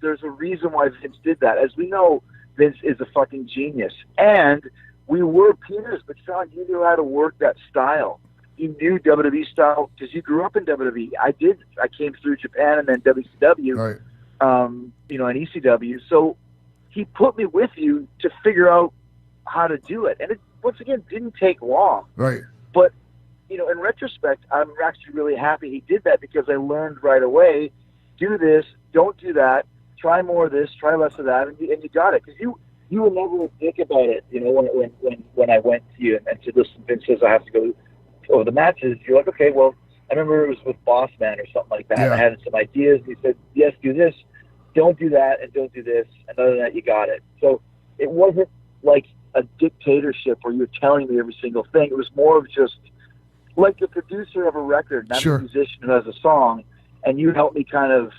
there's a reason why Vince did that. As we know, Vince is a fucking genius. And we were peers, but Sean, you knew how to work that style. You knew WWE style because you grew up in WWE. I did. I came through Japan and then WCW, Right. and ECW. So he put me with you to figure out how to do it. And it, once again, didn't take long. Right. But, in retrospect, I'm actually really happy he did that because I learned right away, do this, don't do that, try more of this, try less of that, and you got it. Because you were never a dick about it, when I went to you and said, listen, Vince says I have to go over the matches. You're like, okay, well, I remember it was with Boss Man or something like that. Yeah. I had some ideas. He said, yes, do this, don't do that, and don't do this. And other than that, you got it. So it wasn't like a dictatorship where you're telling me every single thing. It was more of just like a producer of a record, not Sure. a musician who has a song, and you help me kind of,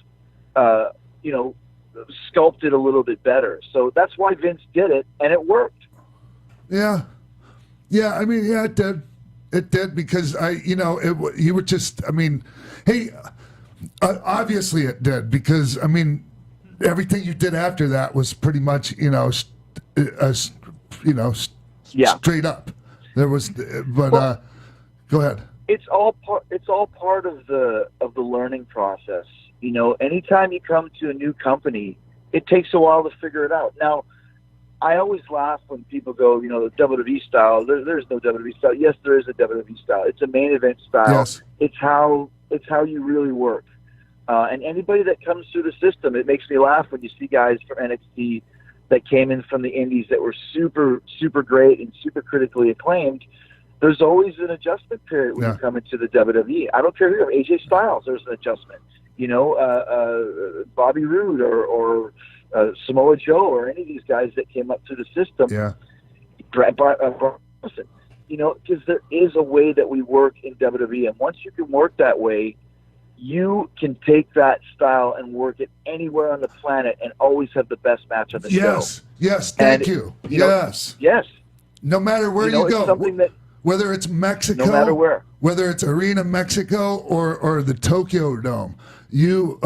sculpt it a little bit better. So that's why Vince did it, and it worked. Yeah. Yeah, I mean, yeah, it did. It did because you were just, I mean, hey, obviously it did because, I mean, everything you did after that was pretty much, straight up. There was, but go ahead. It's all part of the learning process. Anytime you come to a new company, it takes a while to figure it out. Now, I always laugh when people go, the WWE style. There's no WWE style. Yes, there is a WWE style. It's a main event style. Yes. It's how you really work. And anybody that comes through the system, it makes me laugh when you see guys from NXT that came in from the indies that were super, super great and super critically acclaimed. There's always an adjustment period when you come into the WWE. I don't care who, AJ Styles, there's an adjustment. Bobby Roode or Samoa Joe or any of these guys that came up through the system. Yeah. Because there is a way that we work in WWE. And once you can work that way, you can take that style and work it anywhere on the planet and always have the best match on the show. Yes, thank you. Yes. No matter where you go. It's something that, whether it's Mexico, no matter where, whether it's Arena Mexico or the Tokyo Dome, you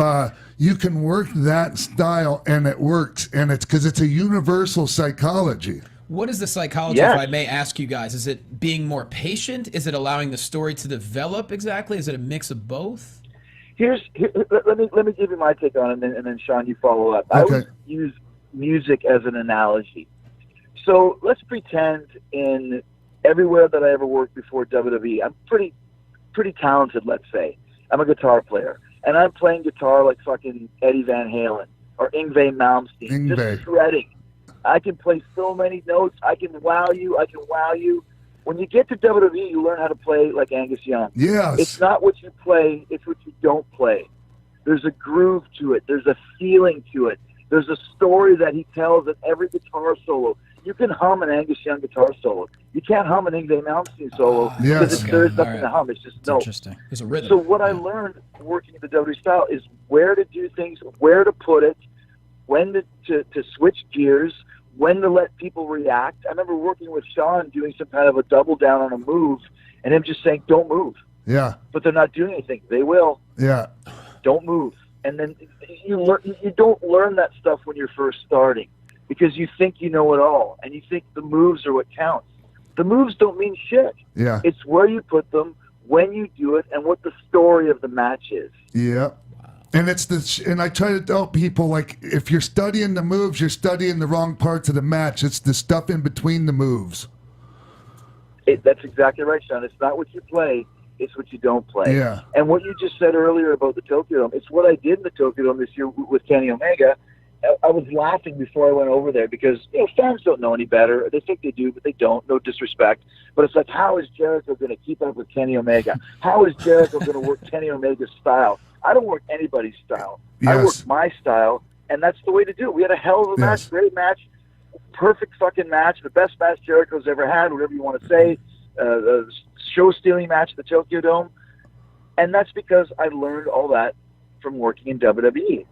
can work that style and it works, and it's because it's a universal psychology. What is the psychology, if I may ask you guys? Is it being more patient? Is it allowing the story to develop exactly? Is it a mix of both? Let me give you my take on it, and then Sean, you follow up. Okay. I always use music as an analogy. So let's pretend in everywhere that I ever worked before WWE, I'm pretty talented, let's say. I'm a guitar player, and I'm playing guitar like fucking Eddie Van Halen or Yngwie Malmsteen, just shredding. I can play so many notes. I can wow you. When you get to WWE, you learn how to play like Angus Young. Yes. It's not what you play, it's what you don't play. There's a groove to it. There's a feeling to it. There's a story that he tells in every guitar solo. You can hum an Angus Young guitar solo. You can't hum an Yngwie Malmsteen solo because there's nothing to hum. It's just notes. Interesting. There's a rhythm. So what I learned working at the WWE style is where to do things, where to put it, when to switch gears, when to let people react. I remember working with Sean doing some kind of a double down on a move and him just saying, don't move. Yeah. But they're not doing anything. They will. Yeah. Don't move. And then you don't learn that stuff when you're first starting because you think you know it all and you think the moves are what counts. The moves don't mean shit. Yeah. It's where you put them, when you do it, and what the story of the match is. Yeah. And and I try to tell people, like, if you're studying the moves, you're studying the wrong parts of the match. It's the stuff in between the moves. That's exactly right, Sean. It's not what you play, it's what you don't play. Yeah. And what you just said earlier about the Tokyo Dome, it's what I did in the Tokyo Dome this year with Kenny Omega. I was laughing before I went over there because, fans don't know any better. They think they do, but they don't. No disrespect. But it's like, how is Jericho going to keep up with Kenny Omega? How is Jericho going to work Kenny Omega's style? I don't work anybody's style. Yes. I work my style, and that's the way to do it. We had a hell of a match, great match, perfect fucking match, the best match Jericho's ever had, whatever you want to say, show-stealing match at the Tokyo Dome. And that's because I learned all that from working in WWE.